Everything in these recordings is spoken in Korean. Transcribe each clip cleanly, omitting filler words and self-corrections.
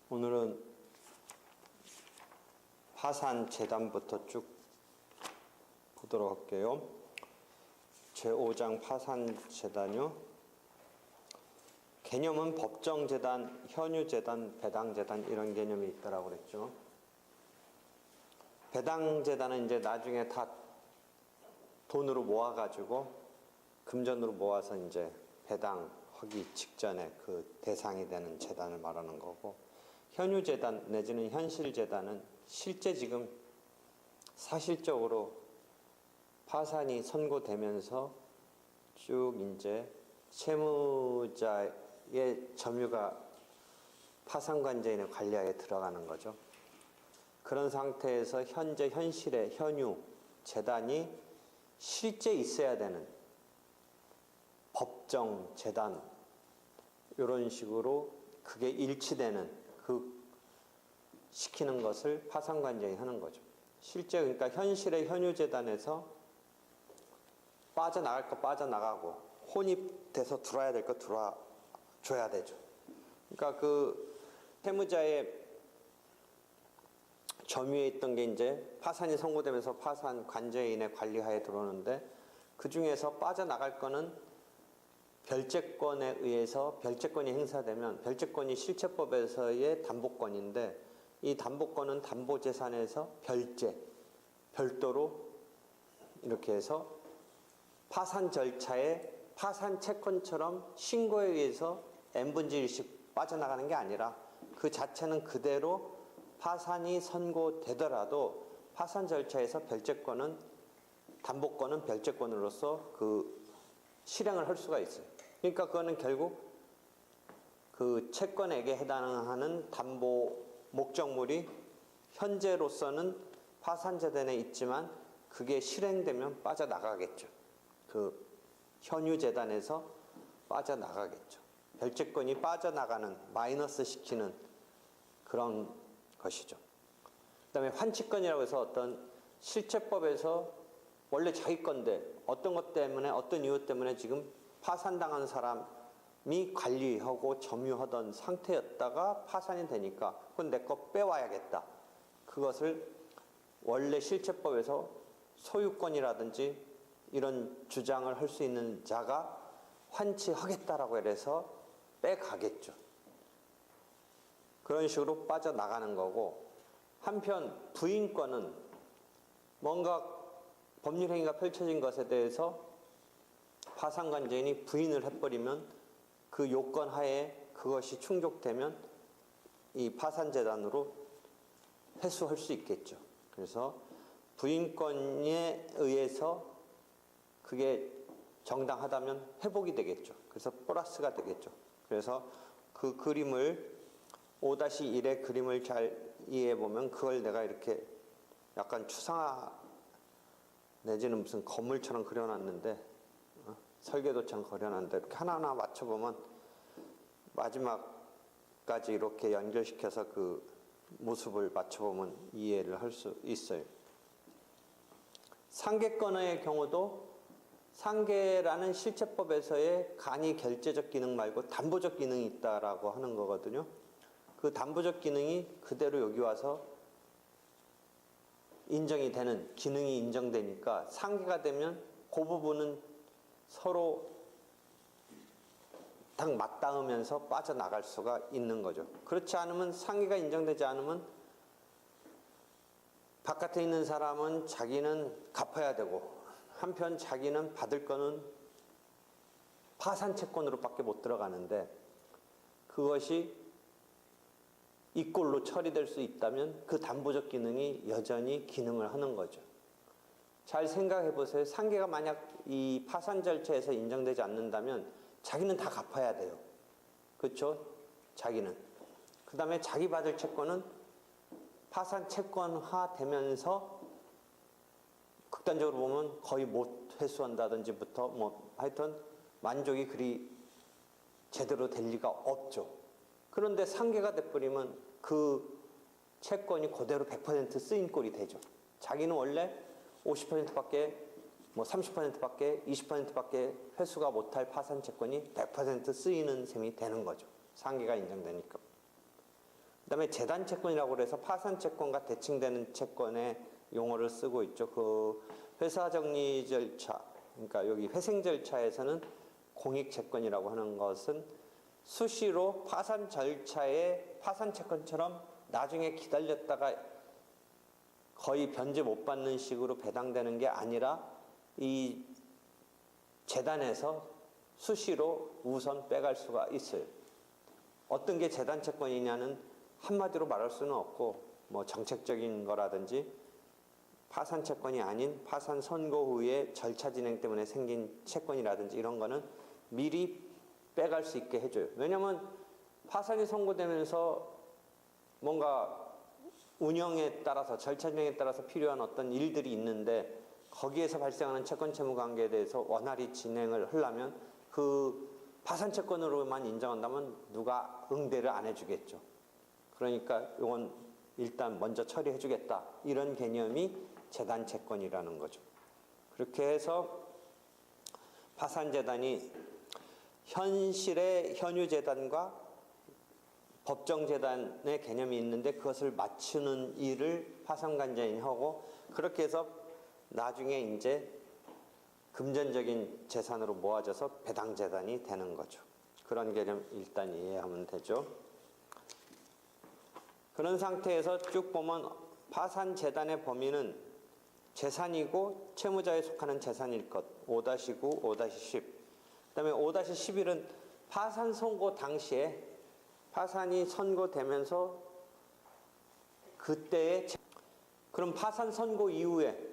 오늘은 파산재단부터 쭉 보도록 할게요. 제5장 파산재단이요. 개념은 법정재단, 현유재단, 배당재단 이런 개념이 있다라고 그랬죠. 배당재단은 이제 나중에 다 돈으로 모아가지고 금전으로 모아서 이제 배당하기 직전에 그 대상이 되는 재단을 말하는 거고, 현유재단 내지는 현실재단은 실제 지금 사실적으로 파산이 선고되면서 쭉 이제 채무자의 점유가 파산관제인의 관리하에 들어가는 거죠. 그런 상태에서 현재 현실의 현유 재단이 실제 있어야 되는 법정 재단 이런 식으로 그게 일치되는 그 시키는 것을 파산관제인이 하는 거죠. 실제 그러니까 현실의 현유재단에서 빠져나갈 거 빠져나가고 혼입돼서 들어와야 될 거 들어와줘야 되죠. 그러니까 그 채무자의 점유에 있던 게 이제 파산이 선고되면서 파산 관제인의 관리하에 들어오는데, 그 중에서 빠져나갈 거는 별채권에 의해서 별채권이 행사되면, 별채권이 실체법에서의 담보권인데 이 담보권은 담보재산에서 별도로 이렇게 해서 파산 절차에 파산 채권처럼 신고에 의해서 n분의 1씩 빠져나가는 게 아니라 그 자체는 그대로 파산이 선고되더라도 파산 절차에서 별채권은 담보권은 별채권으로서 그 실행을 할 수가 있어요. 그러니까 그거는 결국 그 채권에게 해당하는 담보 목적물이 현재로서는 파산재단에 있지만 그게 실행되면 빠져나가겠죠. 그 현유재단에서 빠져나가겠죠. 별채권이 빠져나가는, 마이너스 시키는 그런 것이죠. 그 다음에 환치권이라고 해서 어떤 실체법에서 원래 자기 건데 어떤 것 때문에, 어떤 이유 때문에 지금 파산당한 사람이 관리하고 점유하던 상태였다가 파산이 되니까 그건 내 거 빼와야겠다. 그것을 원래 실체법에서 소유권이라든지 이런 주장을 할 수 있는 자가 환치하겠다라고 해서 빼가겠죠. 그런 식으로 빠져나가는 거고, 한편 부인권은 뭔가 법률 행위가 펼쳐진 것에 대해서 파산관제인이 부인을 해버리면 그 요건 하에 그것이 충족되면 이 파산재단으로 회수할 수 있겠죠. 그래서 부인권에 의해서 그게 정당하다면 회복이 되겠죠. 그래서 플러스가 되겠죠. 그래서 그 그림을 5-1의 그림을 잘 이해해 보면 그걸 내가 이렇게 약간 추상화 내지는 무슨 건물처럼 그려놨는데, 설계도처럼 그려놨는데 이렇게 하나하나 맞춰보면 마지막까지 이렇게 연결시켜서 그 모습을 맞춰보면 이해를 할 수 있어요. 상계권의 경우도 상계라는 실체법에서의 간이 결제적 기능 말고 담보적 기능이 있다라고 하는 거거든요. 그 담보적 기능이 그대로 여기 와서 인정이 되는, 기능이 인정되니까 상계가 되면 그 부분은 서로 딱 맞닿으면서 빠져나갈 수가 있는 거죠. 그렇지 않으면, 상계가 인정되지 않으면 바깥에 있는 사람은 자기는 갚아야 되고, 한편 자기는 받을 거는 파산 채권으로밖에 못 들어가는데, 그것이 이 꼴로 처리될 수 있다면 그 담보적 기능이 여전히 기능을 하는 거죠. 잘 생각해 보세요. 상계가 만약 이 파산 절차에서 인정되지 않는다면 자기는 다 갚아야 돼요. 그렇죠? 자기는. 그 다음에 자기 받을 채권은 파산 채권화 되면서 극단적으로 보면 거의 못 회수한다든지부터 뭐 하여튼 만족이 그리 제대로 될 리가 없죠. 그런데 상계가 돼버리면 그 채권이 그대로 100% 쓰인 꼴이 되죠. 자기는 원래 50%밖에 뭐 30%밖에 20%밖에 회수가 못할 파산 채권이 100% 쓰이는 셈이 되는 거죠. 상계가 인정되니까. 그다음에 재단 채권이라고 해서 파산 채권과 대칭되는 채권의 용어를 쓰고 있죠. 그 회사 정리 절차, 그러니까 여기 회생 절차에서는 공익 채권이라고 하는 것은 수시로 파산 절차의 파산 채권처럼 나중에 기다렸다가 거의 변제 못 받는 식으로 배당되는 게 아니라 이 재단에서 수시로 우선 빼갈 수가 있어요. 어떤 게 재단 채권이냐는 한마디로 말할 수는 없고 뭐 정책적인 거라든지 파산 채권이 아닌 파산 선고 후에 절차 진행 때문에 생긴 채권이라든지 이런 거는 미리 빼갈 수 있게 해줘요. 왜냐하면 파산이 선고되면서 뭔가 운영에 따라서 절차 진행에 따라서 필요한 어떤 일들이 있는데 거기에서 발생하는 채권 채무 관계에 대해서 원활히 진행을 하려면 그 파산 채권으로만 인정한다면 누가 응대를 안 해주겠죠. 그러니까 이건 일단 먼저 처리해 주겠다. 이런 개념이 재단 채권이라는 거죠. 그렇게 해서 파산재단이 현실의 현유재단과 법정재단의 개념이 있는데 그것을 맞추는 일을 파산관장이 하고 그렇게 해서 나중에 이제 금전적인 재산으로 모아져서 배당재단이 되는 거죠. 그런 개념 일단 이해하면 되죠. 그런 상태에서 쭉 보면 파산재단의 범위는 재산이고 채무자에 속하는 재산일 것 5-9, 5-10. 그다음에 5-11은 파산 선고 당시에 파산이 선고되면서 그때의 그럼 파산 선고 이후에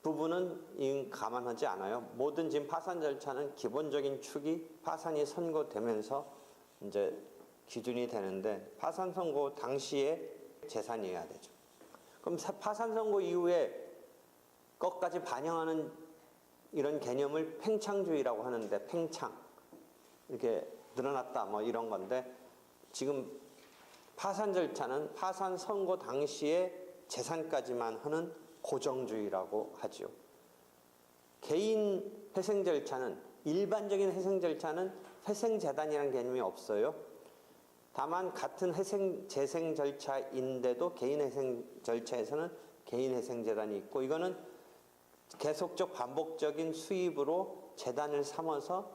부분은 감안하지 않아요. 모든 지금 파산 절차는 기본적인 축이 파산이 선고되면서 이제 기준이 되는데 파산 선고 당시에 재산이어야 되죠. 그럼 파산 선고 이후에 것까지 반영하는 이런 개념을 팽창주의라고 하는데 팽창 이렇게 늘어났다 뭐 이런 건데 지금 파산 절차는 파산 선고 당시에 재산까지만 하는 고정주의라고 하죠. 개인 회생 절차는 일반적인 회생 절차는 회생재단이라는 개념이 없어요. 다만 같은 재생 절차인데도 개인 회생 절차에서는 개인 회생재단이 있고 이거는 계속적 반복적인 수입으로 재단을 삼아서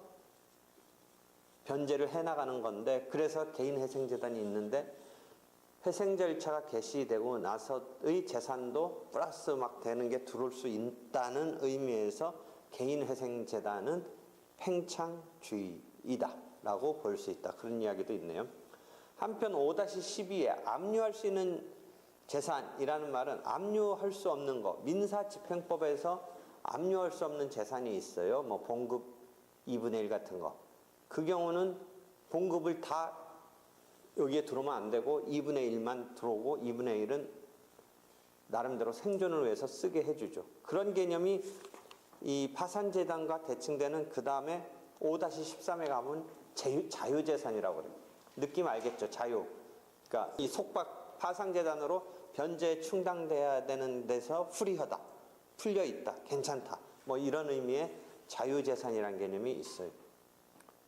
변제를 해나가는 건데 그래서 개인 회생재단이 있는데 회생 절차가 개시되고 나서의 재산도 플러스 막 되는 게 들어올 수 있다는 의미에서 개인 회생재단은 팽창주의이다 라고 볼 수 있다. 그런 이야기도 있네요. 한편 5-12에 압류할 수 있는 재산이라는 말은 압류할 수 없는 거 민사집행법에서 압류할 수 없는 재산이 있어요. 뭐 봉급 2분의 1 같은 거. 그 경우는 봉급을 다 여기에 들어오면 안 되고 2분의 1만 들어오고 2분의 1은 나름대로 생존을 위해서 쓰게 해주죠. 그런 개념이 이 파산재단과 대칭되는 그 다음에 5-13에 가면 자유재산이라고 그래요. 느낌 알겠죠? 자유. 그러니까 이 속박 파산재단으로 변제에 충당돼야 되는 데서 프리하다. 풀려있다. 괜찮다. 뭐 이런 의미의 자유재산이라는 개념이 있어요.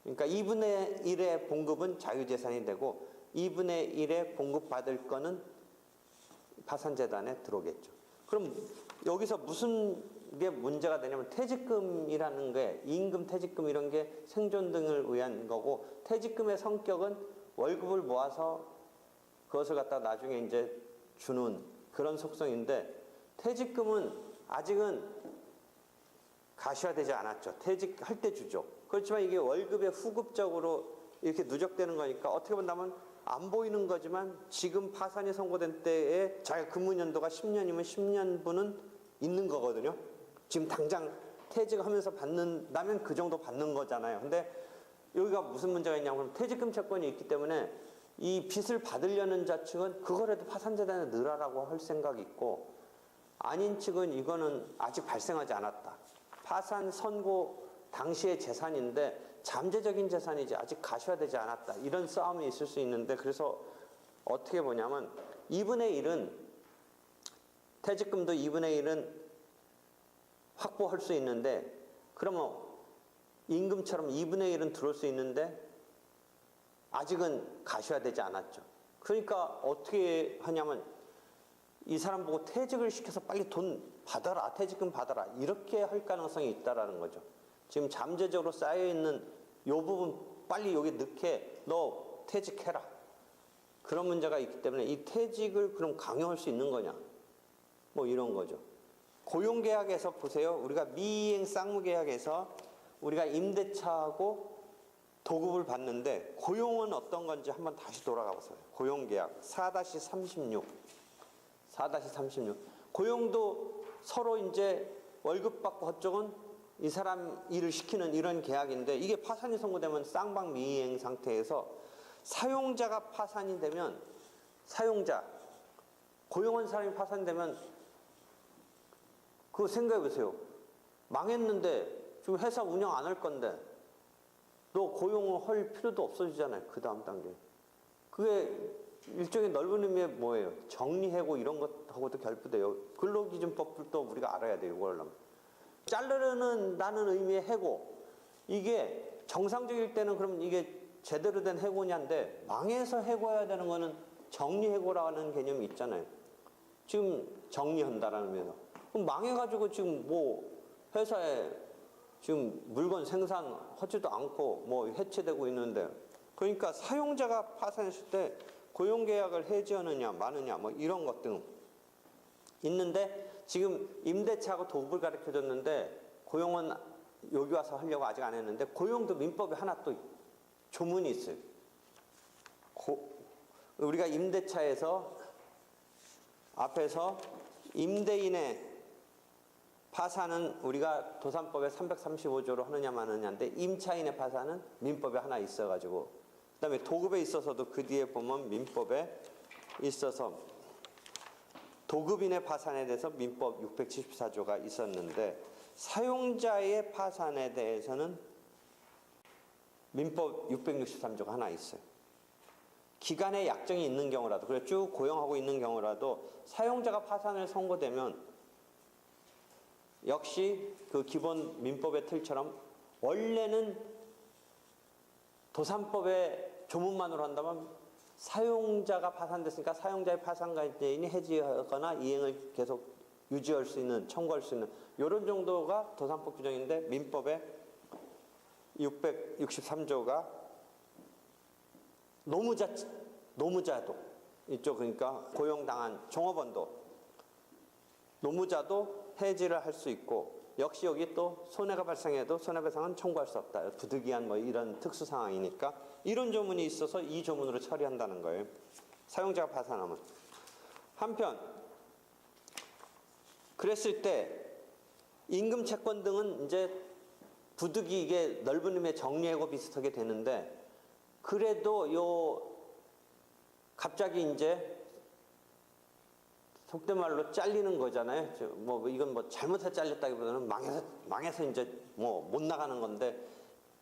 그러니까 2분의 1의 봉급은 자유재산이 되고 2분의 1의 봉급받을 거는 파산재단에 들어오겠죠. 그럼 여기서 무슨 게 문제가 되냐면 퇴직금이라는 게 임금 퇴직금 이런 게 생존 등을 위한 거고 퇴직금의 성격은 월급을 모아서 그것을 갖다 나중에 이제 주는 그런 속성인데 퇴직금은 아직은 가시화되지 않았죠. 퇴직할 때 주죠. 그렇지만 이게 월급에 후급적으로 이렇게 누적되는 거니까 어떻게 본다면 안 보이는 거지만 지금 파산이 선고된 때에 자기 근무연도가 10년이면 10년분은 있는 거거든요. 지금 당장 퇴직하면서 받는다면 그 정도 받는 거잖아요. 근데 여기가 무슨 문제가 있냐면 퇴직금 채권이 있기 때문에 이 빚을 받으려는 자측은 그거라도 파산재단에 넣으라고 할 생각이 있고 아닌 측은 이거는 아직 발생하지 않았다. 파산 선고 당시의 재산인데 잠재적인 재산이지 아직 가시화되지 않았다. 이런 싸움이 있을 수 있는데 그래서 어떻게 보냐면 2분의 1은 퇴직금도 2분의 1은 확보할 수 있는데, 그러면 임금처럼 2분의 1은 들어올 수 있는데 아직은 가셔야 되지 않았죠. 그러니까 어떻게 하냐면 이 사람 보고 퇴직을 시켜서 빨리 돈 받아라, 퇴직금 받아라, 이렇게 할 가능성이 있다라는 거죠. 지금 잠재적으로 쌓여있는 요 부분 빨리 여기 넣게, 너 퇴직해라. 그런 문제가 있기 때문에 이 퇴직을 그럼 강요할 수 있는 거냐, 뭐 이런 거죠. 고용계약에서 보세요. 우리가 미이행 쌍무계약에서 우리가 임대차하고 도급을 받는데 고용은 어떤 건지 한번 다시 돌아가 보세요. 고용계약 4-36. 고용도 서로 이제 월급 받고 그쪽은 이 사람 일을 시키는 이런 계약인데, 이게 파산이 선고되면 쌍방미이행 상태에서 사용자가 파산이 되면, 고용한 사람이 파산되면, 그거 생각해 보세요. 망했는데 지금 회사 운영 안 할 건데 너 고용을 할 필요도 없어지잖아요. 그 다음 단계. 그게 일종의 넓은 의미의 뭐예요? 정리해고 이런 것하고도 결부돼요. 근로기준법도 우리가 알아야 돼요. 이걸 하려면. 자르는다는 의미의 해고. 이게 정상적일 때는 그럼 이게 제대로 된 해고냐인데, 망해서 해고해야 되는 거는 정리해고라는 개념이 있잖아요. 지금 정리한다라는 의미에서. 그럼 망해가지고 지금 뭐 회사에 지금 물건 생산하지도 않고 뭐 해체되고 있는데, 그러니까 사용자가 파산했을 때 고용계약을 해지하느냐 마느냐 뭐 이런 것 등 있는데, 지금 임대차하고 도급을 가르쳐줬는데 고용은 여기 와서 하려고 아직 안 했는데, 고용도 민법에 하나 또 조문이 있어요. 우리가 임대차에서 앞에서 임대인의 파산은 우리가 도산법에 335조로 하느냐 마느냐인데, 임차인의 파산은 민법에 하나 있어가지고, 그 다음에 도급에 있어서도 그 뒤에 보면 민법에 있어서 도급인의 파산에 대해서 민법 674조가 있었는데, 사용자의 파산에 대해서는 민법 663조가 하나 있어요. 기간에 약정이 있는 경우라도, 그래 쭉 고용하고 있는 경우라도 사용자가 파산을 선고되면 역시 그 기본 민법의 틀처럼 원래는 도산법의 조문만으로 한다면 사용자가 파산됐으니까 사용자의 파산가인이 해지하거나 이행을 계속 유지할 수 있는, 청구할 수 있는 이런 정도가 도산법 규정인데, 민법의 663조가 노무자도 이쪽, 그러니까 고용당한 종업원도, 노무자도 해지를 할 수 있고, 역시 여기 또 손해가 발생해도 손해배상은 청구할 수 없다. 부득이한 뭐 이런 특수 상황이니까 이런 조문이 있어서 이 조문으로 처리한다는 거예요. 사용자가 파산하면. 한편 그랬을 때 임금 채권 등은 이제 부득이 이게 넓은 의미의 정리해고 비슷하게 되는데, 그래도 요 갑자기 이제 속된 말로 잘리는 거잖아요. 뭐 이건 뭐 잘못해서 잘렸다기보다는 망해서 이제 뭐 못 나가는 건데,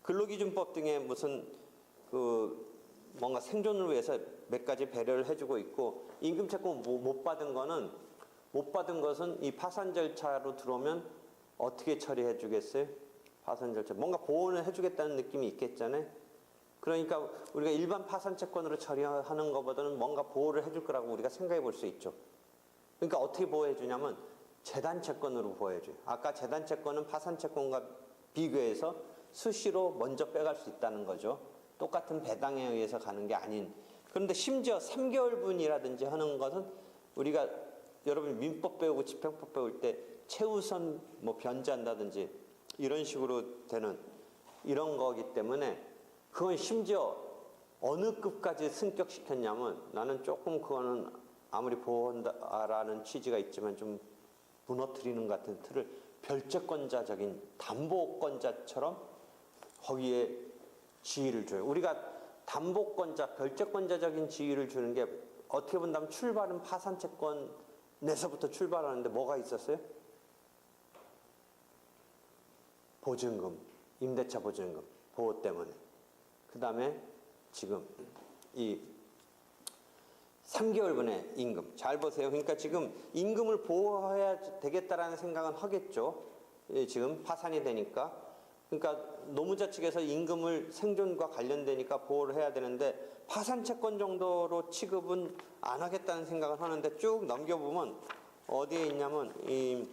근로기준법 등에 무슨 그 뭔가 생존을 위해서 몇 가지 배려를 해주고 있고, 임금채권 못 받은 것은 이 파산 절차로 들어오면 어떻게 처리해 주겠어요? 파산 절차. 뭔가 보호는 해주겠다는 느낌이 있겠잖아요. 그러니까 우리가 일반 파산 채권으로 처리하는 것보다는 뭔가 보호를 해줄 거라고 우리가 생각해 볼 수 있죠. 그러니까 어떻게 보호해 주냐면 재단 채권으로 보호해 줘요. 아까 재단 채권은 파산 채권과 비교해서 수시로 먼저 빼갈 수 있다는 거죠. 똑같은 배당에 의해서 가는 게 아닌. 그런데 심지어 3개월분이라든지 하는 것은 우리가 여러분 민법 배우고 집행법 배울 때 최우선 뭐 변제한다든지 이런 식으로 되는 이런 거기 때문에, 그건 심지어 어느 급까지 승격시켰냐면, 나는 조금 그거는 아무리 보호한다라는 취지가 있지만 좀 무너뜨리는 것 같은 틀을, 별채권자적인 담보권자처럼 거기에 지위를 줘요. 우리가 담보권자, 별채권자적인 지위를 주는 게 어떻게 본다면 출발은 파산채권에서부터 출발하는데 뭐가 있었어요? 보증금, 임대차 보증금, 보호 때문에. 그 다음에 지금 이 3개월분의 임금. 잘 보세요. 그러니까 지금 임금을 보호해야 되겠다라는 생각은 하겠죠. 지금 파산이 되니까, 그러니까 노무자 측에서 임금을 생존과 관련되니까 보호를 해야 되는데 파산 채권 정도로 취급은 안 하겠다는 생각을 하는데, 쭉 넘겨보면 어디에 있냐면 이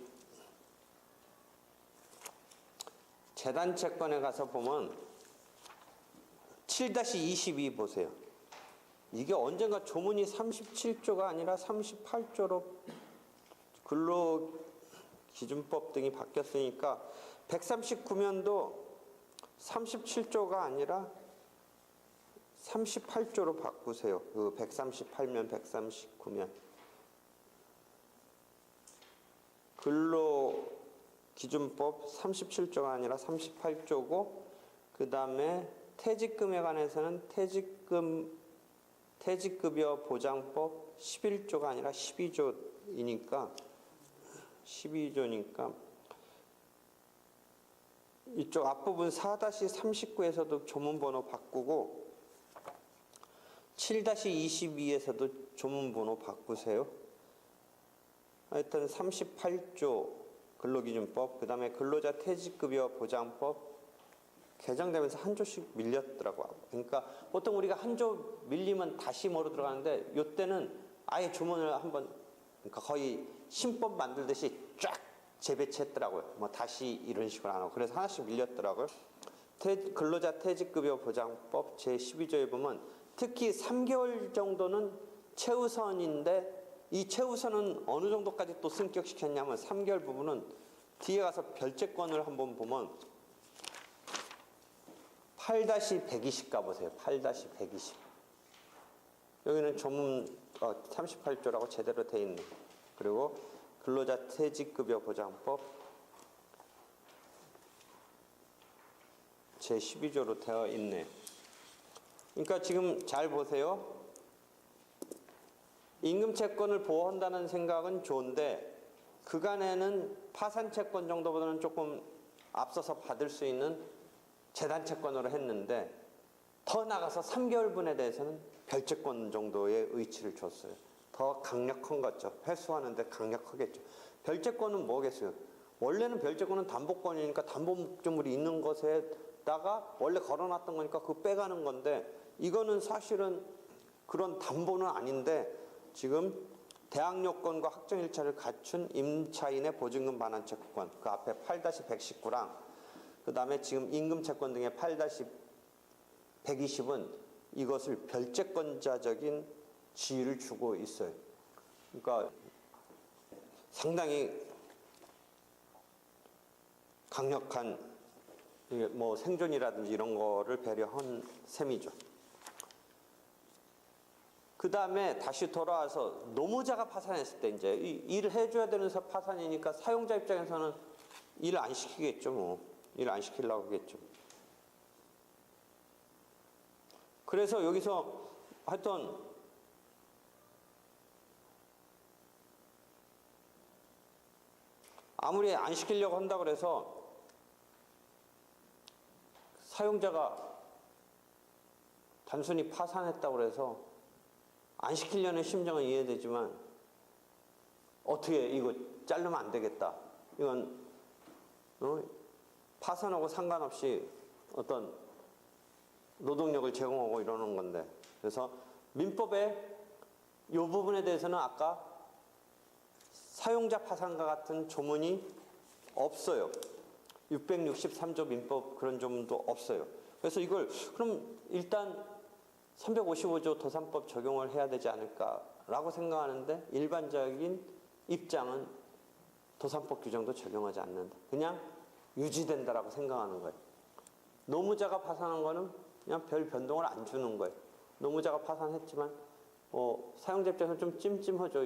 재단 채권에 가서 보면 7-22 보세요. 이게 언젠가 조문이 37조가 아니라 38조로 근로기준법 등이 바뀌었으니까 139년도 37조가 아니라 38조로 바꾸세요. 그 138면 139면 근로기준법 37조가 아니라 38조고, 그 다음에 퇴직금에 관해서는 퇴직급여 보장법 11조가 아니라 12조니까 이쪽 앞부분 4-39에서도 조문번호 바꾸고 7-22에서도 조문번호 바꾸세요. 하여튼 38조 근로기준법, 그 다음에 근로자 퇴직급여 보장법 개정되면서 한 조씩 밀렸더라고요. 그러니까 보통 우리가 한 조 밀리면 다시 뭐로 들어가는데, 이때는 아예 조문을 한번, 그러니까 거의 신법 만들듯이 쫙 재배치했더라고요. 뭐 다시 이런 식으로 안 하고. 그래서 하나씩 밀렸더라고요. 근로자 퇴직급여 보장법 제12조에 보면 특히 3개월 정도는 최우선인데, 이 최우선은 어느 정도까지 또 승격시켰냐면 3개월 부분은 뒤에 가서 별채권을 한번 보면 8-120 가보세요. 8-120. 여기는 조문 38조라고 제대로 돼 있네. 그리고 근로자 퇴직급여 보장법 제12조로 되어 있네. 그러니까 지금 잘 보세요. 임금채권을 보호한다는 생각은 좋은데, 그간에는 파산채권 정도보다는 조금 앞서서 받을 수 있는 재단채권으로 했는데, 더 나가서 3개월분에 대해서는 별채권 정도의 의치를 줬어요. 더 강력한 거죠. 회수하는데 강력하겠죠. 별채권은 뭐겠어요? 원래는 별채권은 담보권이니까 담보목적물이 있는 것에다가 원래 걸어놨던 거니까 그거 빼가는 건데, 이거는 사실은 그런 담보는 아닌데, 지금 대항요건과 확정일차를 갖춘 임차인의 보증금 반환 채권, 그 앞에 8-119랑 그 다음에 지금 임금채권 등의 8-120은 이것을 별채권자적인 지위를 주고 있어요. 그러니까 상당히 강력한 뭐 생존이라든지 이런 거를 배려한 셈이죠. 그 다음에 다시 돌아와서 노무자가 파산했을 때 이제 일을 해줘야 되는 파산이니까 사용자 입장에서는 일을 안 시키겠죠. 뭐 일을 안 시키려고 하겠죠. 그래서 여기서 하여튼 아무리 안 시키려고 한다 그래서 사용자가 단순히 파산했다고 그래서 안 시키려는 심정은 이해되지만, 어떻게 이거 자르면 안 되겠다. 이건 파산하고 상관없이 어떤 노동력을 제공하고 이러는 건데, 그래서 민법에 이 부분에 대해서는 아까 사용자 파산과 같은 조문이 없어요. 663조 민법 그런 조문도 없어요. 그래서 이걸 그럼 일단 355조 도산법 적용을 해야 되지 않을까라고 생각하는데, 일반적인 입장은 도산법 규정도 적용하지 않는다. 그냥 유지된다라고 생각하는 거예요. 노무자가 파산한 거는 그냥 별 변동을 안 주는 거예요. 노무자가 파산했지만 사용자 입장에서는 좀 찜찜하죠.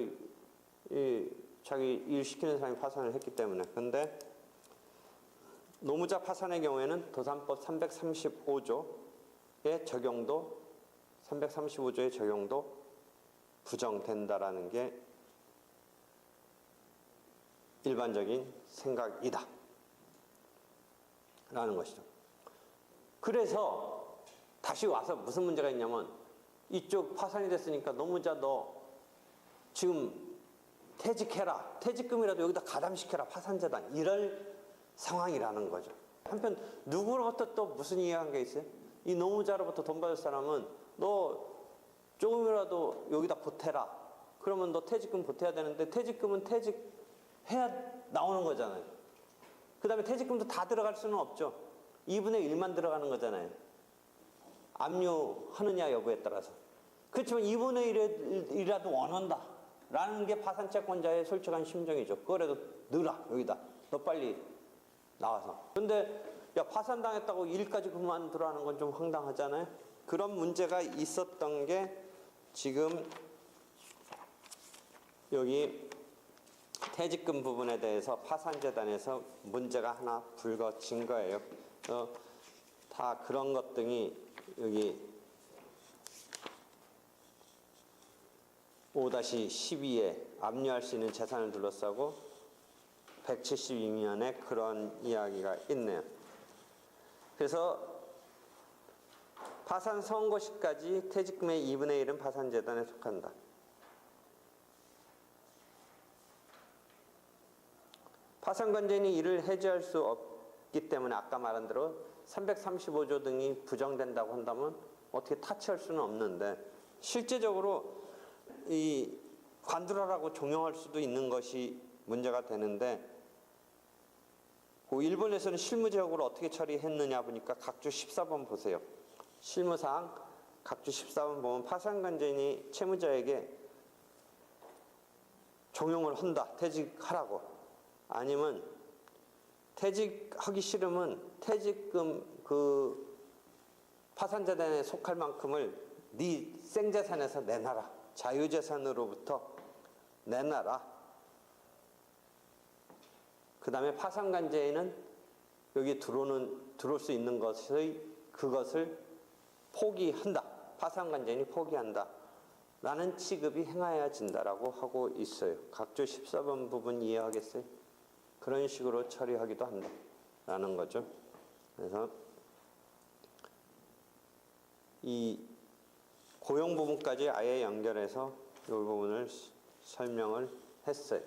자기 일 시키는 사람이 파산을 했기 때문에. 근데 노무자 파산의 경우에는 도산법 335조의 적용도 335조의 적용도 부정된다라는 게 일반적인 생각이다 라는 것이죠. 그래서 다시 와서 무슨 문제가 있냐면, 이쪽 파산이 됐으니까 노무자 너 지금 퇴직해라, 퇴직금이라도 여기다 가담시켜라, 파산재단, 이럴 상황이라는 거죠. 한편 누구로부터 또 무슨 이해관계 있어요? 이 노무자로부터 돈 받을 사람은 너 조금이라도 여기다 보태라. 그러면 너 퇴직금 보태야 되는데 퇴직금은 퇴직해야 나오는 거잖아요. 그 다음에 퇴직금도 다 들어갈 수는 없죠. 2분의 1만 들어가는 거잖아요. 압류하느냐 여부에 따라서. 그렇지만 2분의 1이라도 원한다 라는 게 파산채권자의 솔직한 심정이죠. 그거라도 넣으라 여기다. 너 빨리 나와서. 근데 야 파산당했다고 일까지 그만두라 하는 건 좀 황당하잖아요. 그런 문제가 있었던 게 지금 여기 퇴직금 부분에 대해서 파산재단에서 문제가 하나 불거진 거예요. 다 그런 것 등이 여기 5-12에 압류할 수 있는 재산을 둘러싸고 172면에 그런 이야기가 있네요. 그래서 파산 선고 시까지 퇴직금의 2분의 1은 파산재단에 속한다. 파산관제인이 이를 해지할 수 없기 때문에 아까 말한 대로 335조 등이 부정된다고 한다면 어떻게 타치할 수는 없는데 실제적으로 이 관두라라고 종용할 수도 있는 것이 문제가 되는데 그 일본에서는 실무적으로 어떻게 처리했느냐 보니까 각주 14번 보세요. 실무상 각주 14번 보면 파산관제인이 채무자에게 종용을 한다. 퇴직하라고. 아니면 퇴직하기 싫으면 퇴직금 그 파산재단에 속할 만큼을 네 생재산에서 내놔라. 자유재산으로부터 내놔라. 그 다음에 파산관제인은 여기 들어올 수 있는 그것을 포기한다. 파산관제인이 포기한다. 라는 취급이 행하여진다라고 하고 있어요. 각조 14번 부분 이해하겠어요? 그런 식으로 처리하기도 한다. 라는 거죠. 그래서 이 고용 부분까지 아예 연결해서 이 부분을 설명을 했어요.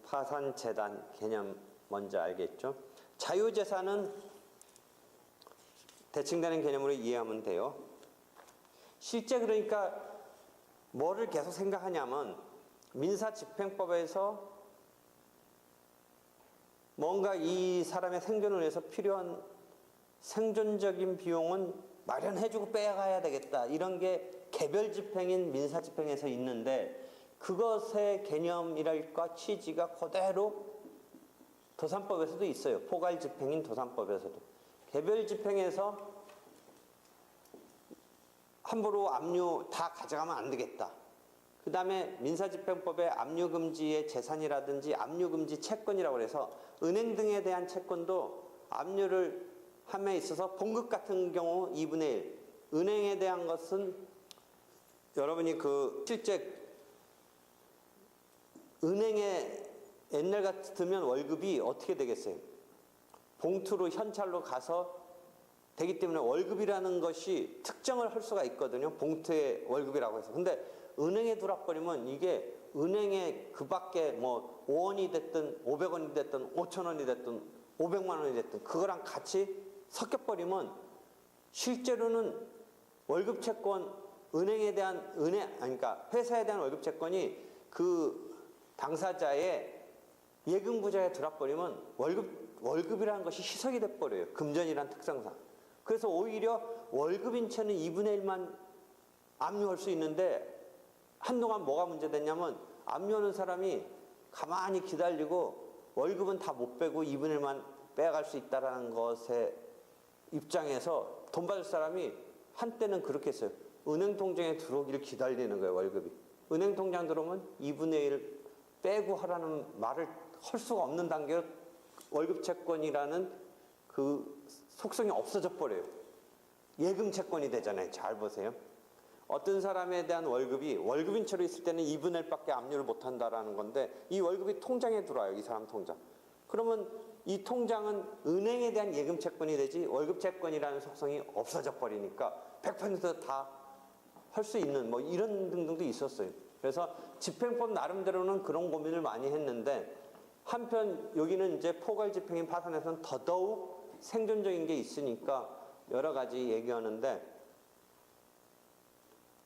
파산재단 개념 먼저 알겠죠? 자유재산은 대칭되는 개념으로 이해하면 돼요. 실제 그러니까 뭐를 계속 생각하냐면 민사집행법에서 뭔가 이 사람의 생존을 위해서 필요한 생존적인 비용은 마련해주고 빼가야 되겠다. 이런 게 개별집행인 민사집행에서 있는데 그것의 개념이랄까 취지가 그대로 도산법에서도 있어요. 포괄집행인 도산법에서도. 개별집행에서 함부로 압류 다 가져가면 안 되겠다. 그 다음에 민사집행법의 압류금지의 재산이라든지 압류금지 채권이라고 해서 은행 등에 대한 채권도 압류를 함에 있어서 봉급 같은 경우 2분의 1. 은행에 대한 것은 여러분이 실제 은행에 옛날 같으면 월급이 어떻게 되겠어요? 봉투로 현찰로 가서 되기 때문에 월급이라는 것이 특정을 할 수가 있거든요. 봉투의 월급이라고 해서. 근데 은행에 들어버리면 이게 은행에 그 밖에 뭐 5원이 됐든 500원이 됐든 5,000원이 됐든 500만 원이 됐든 그거랑 같이 섞여버리면 실제로는 월급 채권 은행에 대한 그러니까 회사에 대한 월급 채권이 그 당사자의 예금 구좌에 들어버리면 월급이라는 것이 희석이 돼버려요. 금전이란 특성상. 그래서 오히려 월급인 채는 2분의 1만 압류할 수 있는데 한동안 뭐가 문제됐냐면 압류하는 사람이 가만히 기다리고 월급은 다 못 빼고 2분의 1만 빼갈 수 있다는 것의 입장에서 돈 받을 사람이 한때는 그렇게 했어요. 은행 통장에 들어오기를 기다리는 거예요. 월급이. 은행 통장 들어오면 2분의 1 빼고 하라는 말을 할 수가 없는 단계로 월급 채권이라는 그 속성이 없어져 버려요. 예금 채권이 되잖아요. 잘 보세요. 어떤 사람에 대한 월급인 채로 있을 때는 2분의 1밖에 압류를 못한다라는 건데 이 월급이 통장에 들어와요. 이 사람 통장. 그러면 이 통장은 은행에 대한 예금 채권이 되지 월급 채권이라는 속성이 없어져 버리니까 100% 다 할 수 있는 뭐 이런 등등도 있었어요. 그래서 집행법 나름대로는 그런 고민을 많이 했는데 한편 여기는 이제 포괄 집행인 파산에서는 더더욱 생존적인 게 있으니까 여러 가지 얘기하는데,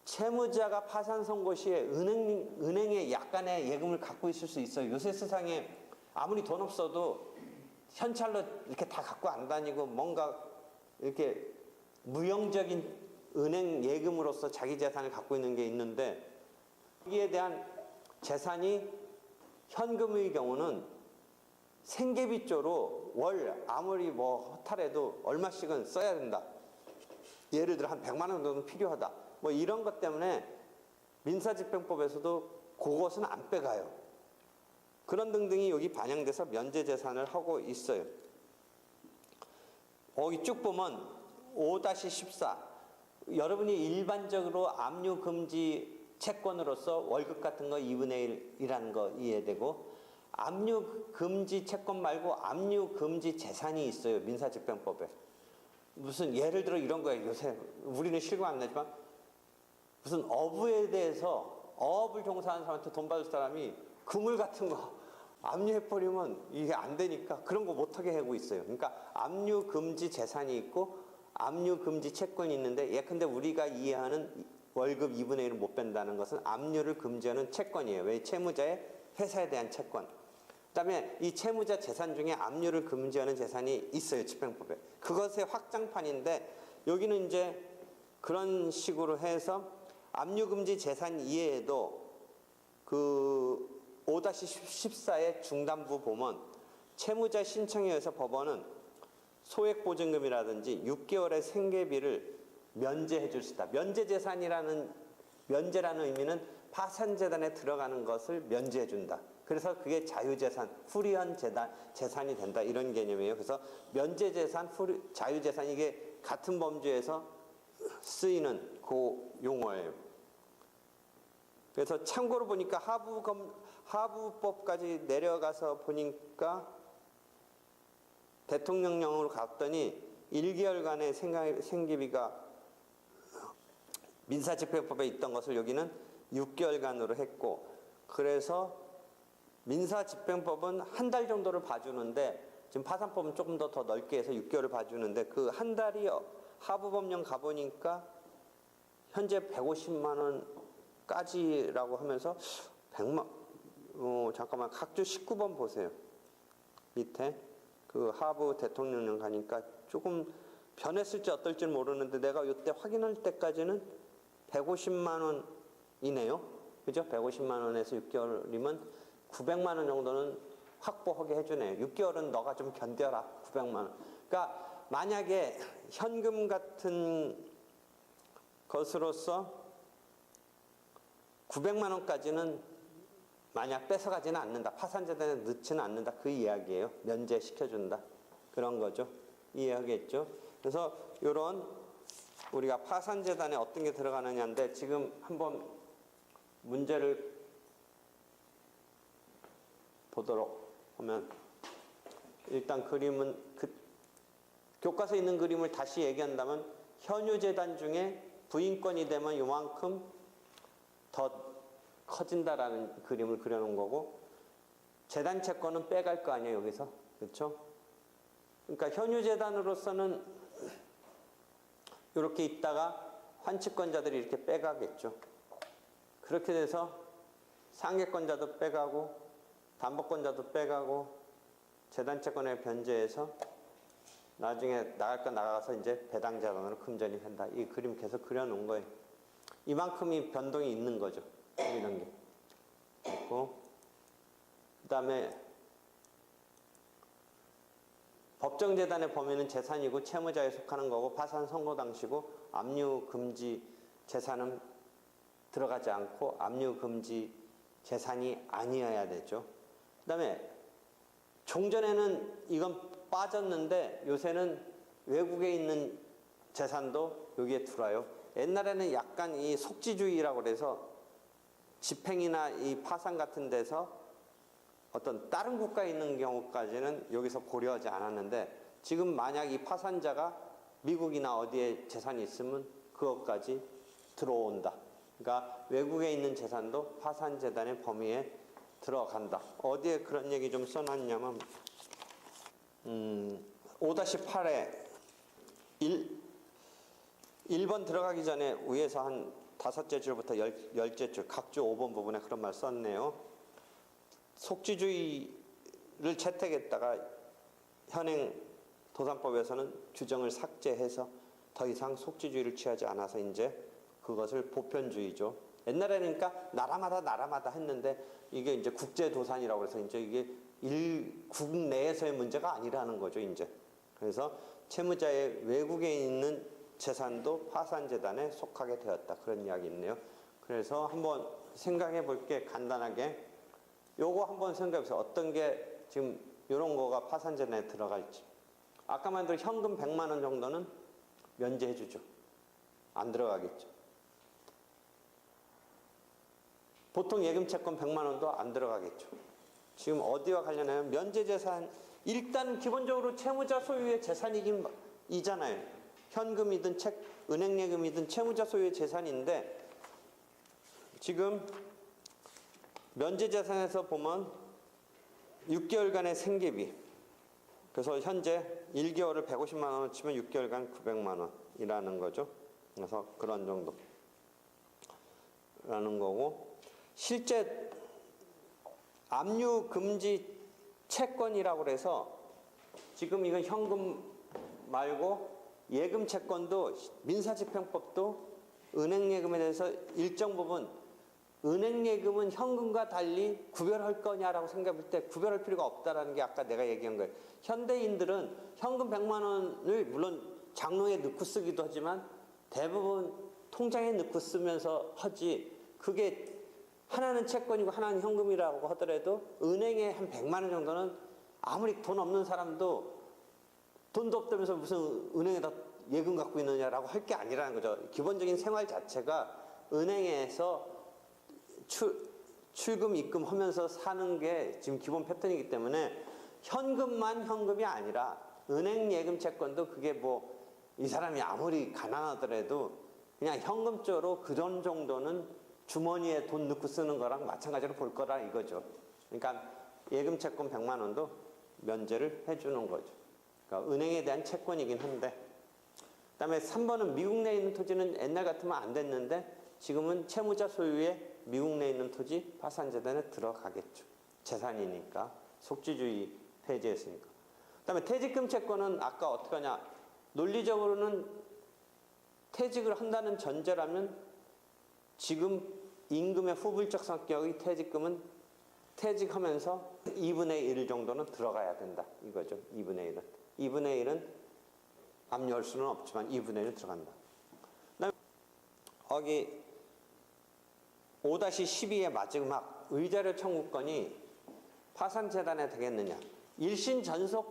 채무자가 파산 선고 시에 은행에 약간의 예금을 갖고 있을 수 있어요. 요새 세상에 아무리 돈 없어도 현찰로 이렇게 다 갖고 안 다니고 뭔가 이렇게 무형적인 은행 예금으로서 자기 재산을 갖고 있는 게 있는데, 여기에 대한 재산이 현금의 경우는 생계비조로 월 아무리 뭐 허탈해도 얼마씩은 써야 된다. 예를 들어 한 100만 원 정도는 필요하다. 뭐 이런 것 때문에 민사집행법에서도 그것은 안 빼가요. 그런 등등이 여기 반영돼서 면제재산을 하고 있어요. 여기 쭉 보면 5-14, 여러분이 일반적으로 압류금지 채권으로서 월급 같은 거 2분의 1이라는 거 이해되고, 압류금지 채권 말고 압류금지 재산이 있어요. 민사집행법에. 무슨 예를 들어 이런 거예요. 요새 우리는 실감 안 나지만 무슨 어부에 대해서 어업을 종사하는 사람한테 돈 받을 사람이 그물 같은 거 압류해버리면 이게 안 되니까 그런 거 못하게 하고 있어요. 그러니까 압류금지 재산이 있고 압류금지 채권이 있는데, 예컨대 우리가 이해하는 월급 2분의 1을 못 뺀다는 것은 압류를 금지하는 채권이에요. 왜? 채무자의 회사에 대한 채권. 그 다음에 이 채무자 재산 중에 압류를 금지하는 재산이 있어요. 집행법에. 그것의 확장판인데, 여기는 이제 그런 식으로 해서 압류금지 재산 이외에도 그 5-14의 중단부 보면 채무자 신청에 의해서 법원은 소액보증금이라든지 6개월의 생계비를 면제해 줄 수 있다. 면제재산이라는, 면제라는 의미는 파산재단에 들어가는 것을 면제해 준다. 그래서 그게 자유재산, 후리한 재산이 된다. 이런 개념이에요. 그래서 면제재산, 자유재산, 이게 같은 범주에서 쓰이는 그 용어예요. 그래서 참고로 보니까 하부법까지 내려가서 보니까 대통령령으로 갔더니 1개월간의 생계비가 민사집행법에 있던 것을 여기는 6개월간으로 했고, 그래서 민사집행법은 한 달 정도를 봐주는데, 지금 파산법은 조금 더 넓게 해서 6개월을 봐주는데, 그 한 달이 하부법령 가보니까 현재 150만 원까지라고 하면서 100만, 잠깐만, 각주 19번 보세요. 밑에 그 하부 대통령령 가니까 조금 변했을지 어떨지는 모르는데, 내가 이때 확인할 때까지는 150만 원이네요. 그죠? 150만 원에서 6개월이면 900만 원 정도는 확보하게 해주네요. 6개월은 너가 좀 견뎌라. 900만 원. 그러니까 만약에 현금 같은 것으로서 900만 원까지는 만약 뺏어가지는 않는다. 파산재단에 넣지는 않는다. 그 이야기예요. 면제시켜준다. 그런 거죠. 이해하겠죠? 그래서 이런 우리가 파산재단에 어떤 게 들어가느냐인데, 지금 한번 문제를 보도록 하면, 일단 그림은 교과서에 있는 그림을 다시 얘기한다면, 현유재단 중에 부인권이 되면 요만큼 더 커진다라는 그림을 그려놓은 거고, 재단 채권은 빼갈 거 아니에요, 여기서. 그렇죠? 그러니까 현유재단으로서는 이렇게 있다가 환치권자들이 이렇게 빼가겠죠. 그렇게 돼서 상계권자도 빼가고 담보권자도 빼가고 재단채권에 변제해서 나중에 나갈 거 나가서 이제 배당자산으로 금전이 된다. 이 그림 계속 그려놓은 거예요. 이만큼이 변동이 있는 거죠. 이런 게 있고, 그 다음에 법정재단의 범위는 재산이고 채무자에 속하는 거고, 파산 선고 당시고, 압류금지 재산은 들어가지 않고 압류금지 재산이 아니어야 되죠. 그 다음에 종전에는 이건 빠졌는데 요새는 외국에 있는 재산도 여기에 들어와요. 옛날에는 약간 이 속지주의라고 그래서 집행이나 이 파산 같은 데서 어떤 다른 국가에 있는 경우까지는 여기서 고려하지 않았는데, 지금 만약 이 파산자가 미국이나 어디에 재산이 있으면 그것까지 들어온다. 그러니까 외국에 있는 재산도 파산재단의 범위에 들어간다. 어디에 그런 얘기 좀 써놨냐면 5-8에 1번 들어가기 전에 위에서 한 5째 줄부터 10째 줄 각주 5번 부분에 그런 말 썼네요. 속지주의를 채택했다가 현행 도산법에서는 규정을 삭제해서 더 이상 속지주의를 취하지 않아서 이제 그것을 보편주의죠. 옛날에는 그러니까 나라마다 했는데 이게 이제 국제도산이라고 해서 이제 이게 국내에서의 문제가 아니라는 거죠, 이제. 그래서 채무자의 외국에 있는 재산도 파산재단에 속하게 되었다. 그런 이야기 있네요. 그래서 한번 생각해 볼게 간단하게. 요거 한번 생각해 보세요. 어떤 게 지금 이런 거가 파산재단에 들어갈지. 아까 말대로 현금 100만 원 정도는 면제해 주죠. 안 들어가겠죠. 보통 예금채권 100만 원도 안 들어가겠죠. 지금 어디와 관련하면 면제재산, 일단 기본적으로 채무자 소유의 재산이긴 이잖아요. 현금이든 은행예금이든 채무자 소유의 재산인데 지금 면제재산에서 보면 6개월간의 생계비, 그래서 현재 1개월을 150만 원을 치면 6개월간 900만 원이라는 거죠. 그래서 그런 정도라는 거고, 실제 압류 금지 채권이라고 그래서 지금 이건 현금 말고 예금 채권도 민사집행법도 은행예금에 대해서 일정 부분 은행예금은 현금과 달리 구별할 거냐라고 생각할 때 구별할 필요가 없다라는 게 아까 내가 얘기한 거예요. 현대인들은 현금 100만 원을 물론 장롱에 넣고 쓰기도 하지만 대부분 통장에 넣고 쓰면서 하지, 그게 하나는 채권이고 하나는 현금이라고 하더라도 은행에 한 100만 원 정도는 아무리 돈 없는 사람도 돈도 없다면서 무슨 은행에다 예금 갖고 있느냐라고 할 게 아니라는 거죠. 기본적인 생활 자체가 은행에서 출금 입금하면서 사는 게 지금 기본 패턴이기 때문에 현금만 현금이 아니라 은행 예금 채권도 그게 뭐 이 사람이 아무리 가난하더라도 그냥 현금적으로 그런 정도는 주머니에 돈 넣고 쓰는 거랑 마찬가지로 볼 거라 이거죠. 그러니까 예금 채권 100만 원도 면제를 해주는 거죠. 그러니까 은행에 대한 채권이긴 한데, 그다음에 3번은 미국 내에 있는 토지는 옛날 같으면 안 됐는데 지금은 채무자 소유의 미국 내에 있는 토지 파산재단에 들어가겠죠. 재산이니까. 속지주의 폐지했으니까. 그다음에 퇴직금 채권은 아까 어떻게 하냐. 논리적으로는 퇴직을 한다는 전제라면 지금 임금의 후불적 성격의 퇴직금은 퇴직하면서 2분의 1 정도는 들어가야 된다. 이거죠. 2분의 1은. 2분의 1은 압류할 수는 없지만 2분의 1은 들어간다. 그다음에 거기 5-12의 마지막 의자료 청구권이 파산재단에 되겠느냐. 일신 전속적인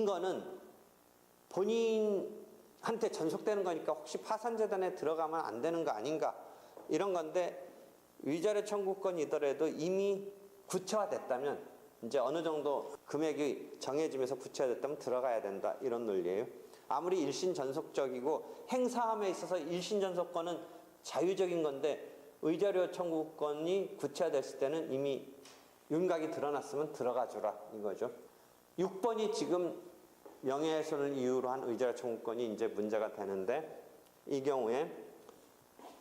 거는 본인한테 전속되는 거니까 혹시 파산재단에 들어가면 안 되는 거 아닌가 이런 건데, 위자료 청구권이더라도 이미 구체화됐다면 이제 어느 정도 금액이 정해지면서 구체화됐다면 들어가야 된다 이런 논리예요. 아무리 일신 전속적이고 행사함에 있어서 일신 전속권은 자유적인 건데 의자료 청구권이 구체화됐을 때는 이미 윤곽이 드러났으면 들어가 주라 이거죠. 6번이 지금 명예훼손을 이유로 한 의자료 청구권이 이제 문제가 되는데, 이 경우에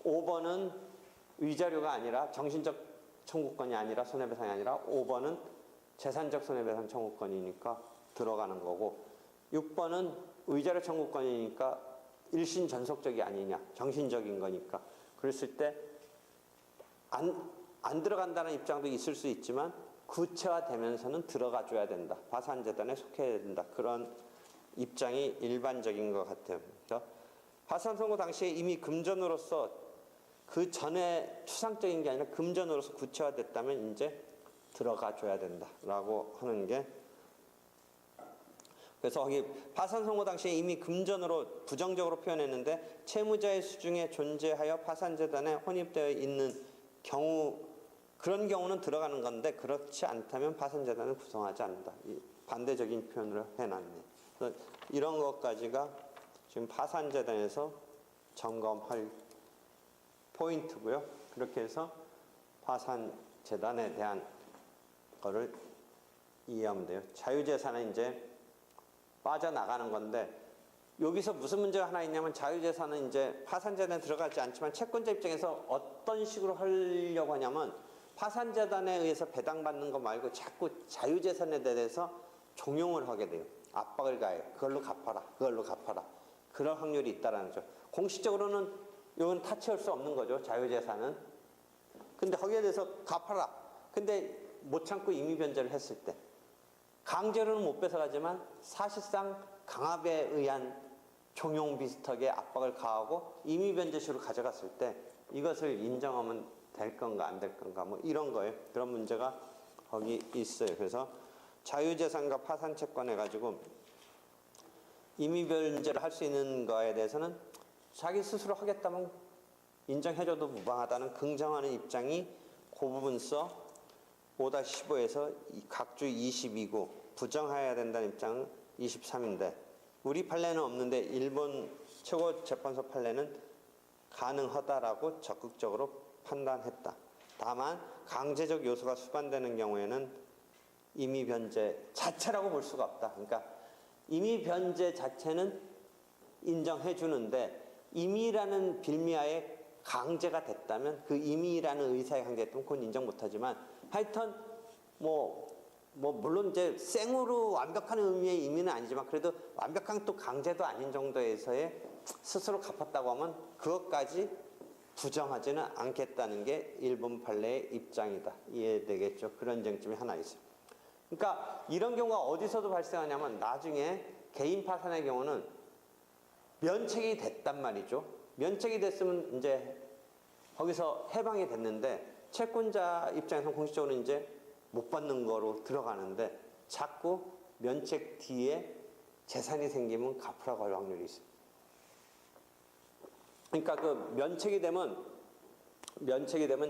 5번은 위자료가 아니라 정신적 청구권이 아니라 손해배상이 아니라 5번은 재산적 손해배상 청구권이니까 들어가는 거고, 6번은 의자료 청구권이니까 일신 전속적이 아니냐 정신적인 거니까, 그랬을 때 안 들어간다는 입장도 있을 수 있지만 구체화되면서는 들어가 줘야 된다. 파산재단에 속해야 된다. 그런 입장이 일반적인 것 같아요. 그러니까 파산 선고 당시에 이미 금전으로서 그 전에 추상적인 게 아니라 금전으로서 구체화됐다면 이제 들어가 줘야 된다라고 하는 게, 그래서 거기 파산 선고 당시에 이미 금전으로 부정적으로 표현했는데 채무자의 수중에 존재하여 파산재단에 혼입되어 있는 경우, 그런 경우는 들어가는 건데 그렇지 않다면 파산재단을 구성하지 않는다. 반대적인 표현을 해놨네. 그래서 이런 것까지가 지금 파산재단에서 점검할 포인트고요. 그렇게 해서 파산 재단에 대한 거를 이해하면 돼요. 자유재산은 이제 빠져나가는 건데 여기서 무슨 문제가 하나 있냐면 자유재산은 이제 파산재단에 들어가지 않지만 채권자 입장에서 어떤 식으로 하려고 하냐면 파산재단에 의해서 배당받는 거 말고 자꾸 자유재산에 대해서 종용을 하게 돼요. 압박을 가해요. 그걸로 갚아라. 그걸로 갚아라. 그럴 확률이 있다라는 거죠. 공식적으로는 이건 타치할 수 없는 거죠. 자유재산은. 근데 거기에 대해서 갚아라. 근데 못 참고 임의변제를 했을 때 강제로는 못 뺏어가지만 사실상 강압에 의한 종용 비슷하게 압박을 가하고 임의변제식으로 가져갔을 때 이것을 인정하면 될 건가 안 될 건가 뭐 이런 거예요. 그런 문제가 거기 있어요. 그래서 자유재산과 파산채권 해가지고 임의변제를 할 수 있는 거에 대해서는 자기 스스로 하겠다면 인정해줘도 무방하다는 긍정하는 입장이 그 부분서 5-15에서 각주 22구 부정해야 된다는 입장은 23인데 우리 판례는 없는데 일본 최고재판소 판례는 가능하다라고 적극적으로 판단했다. 다만 강제적 요소가 수반되는 경우에는 임의변제 자체라고 볼 수가 없다. 그러니까 임의변제 자체는 인정해 주는데 임의라는 빌미하에 강제가 됐다면 그 임의라는 의사에 강제했다면 그건 인정 못하지만 하여튼 물론 이제 생으로 완벽한 의미의 임의는 아니지만 그래도 완벽한 또 강제도 아닌 정도에서의 스스로 갚았다고 하면 그것까지 부정하지는 않겠다는 게 일본 판례의 입장이다. 이해되겠죠? 그런 쟁점이 하나 있어요. 그러니까 이런 경우가 어디서도 발생하냐면 나중에 개인 파산의 경우는 면책이 됐단 말이죠. 면책이 됐으면 이제 거기서 해방이 됐는데 채권자 입장에서 공식적으로 이제 못 받는 거로 들어가는데 자꾸 면책 뒤에 재산이 생기면 갚으라고 할 확률이 있어요. 그러니까 그 면책이 되면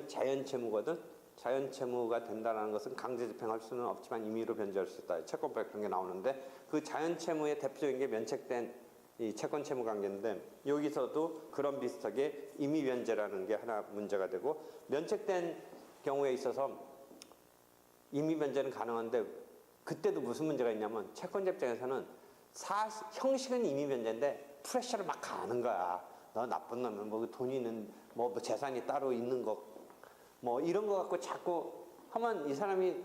자연채무거든. 자연채무가 된다는 것은 강제 집행할 수는 없지만 임의로 변제할 수 있다. 채권법 그런 게 나오는데 그 자연채무의 대표적인 게 면책된 이 채권채무 관계인데 여기서도 그런 비슷하게 임의변제라는 게 하나 문제가 되고 면책된 경우에 있어서 임의변제는 가능한데 그때도 무슨 문제가 있냐면 채권자 입장에서는 형식은 임의변제인데 프레셔를 막 가하는 거야. 너 나쁜 놈은 뭐 돈 있는 뭐 재산이 따로 있는 거 뭐 이런 거 갖고 자꾸 하면 이 사람이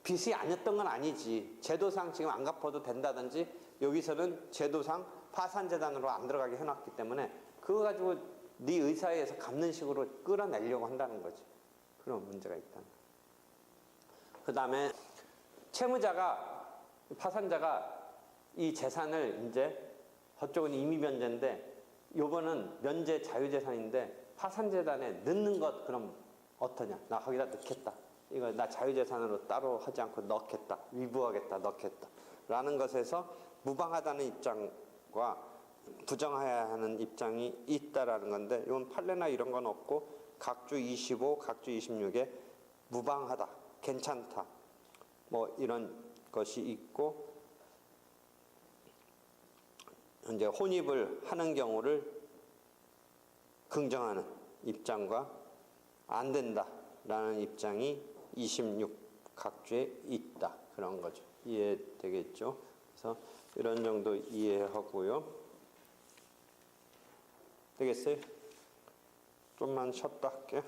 빚이 아니었던 건 아니지. 제도상 지금 안 갚아도 된다든지 여기서는 제도상 파산재단으로 안 들어가게 해놨기 때문에 그거 가지고 네 의사에 의해서 갚는 식으로 끌어내려고 한다는 거지. 그런 문제가 있다는 거야. 그 다음에 채무자가 파산자가 이 재산을 이제 저쪽은 임의변제인데 요거는 면제 자유재산인데 파산재단에 넣는 것 그럼 어떠냐. 나 거기다 넣겠다. 이거 나 자유재산으로 따로 하지 않고 넣겠다. 위부하겠다. 넣겠다. 라는 것에서 무방하다는 입장과 부정해야 하는 입장이 있다라는 건데 이건 판례나 이런 건 없고 각주 25, 각주 26에 무방하다. 괜찮다. 뭐 이런 것이 있고 이제 혼입을 하는 경우를 긍정하는 입장과 안 된다라는 입장이 26 각주에 있다. 그런 거죠. 이해되겠죠? 그래서 이런 정도 이해하고요. 되겠어요? 좀만 쉬었다 할게요.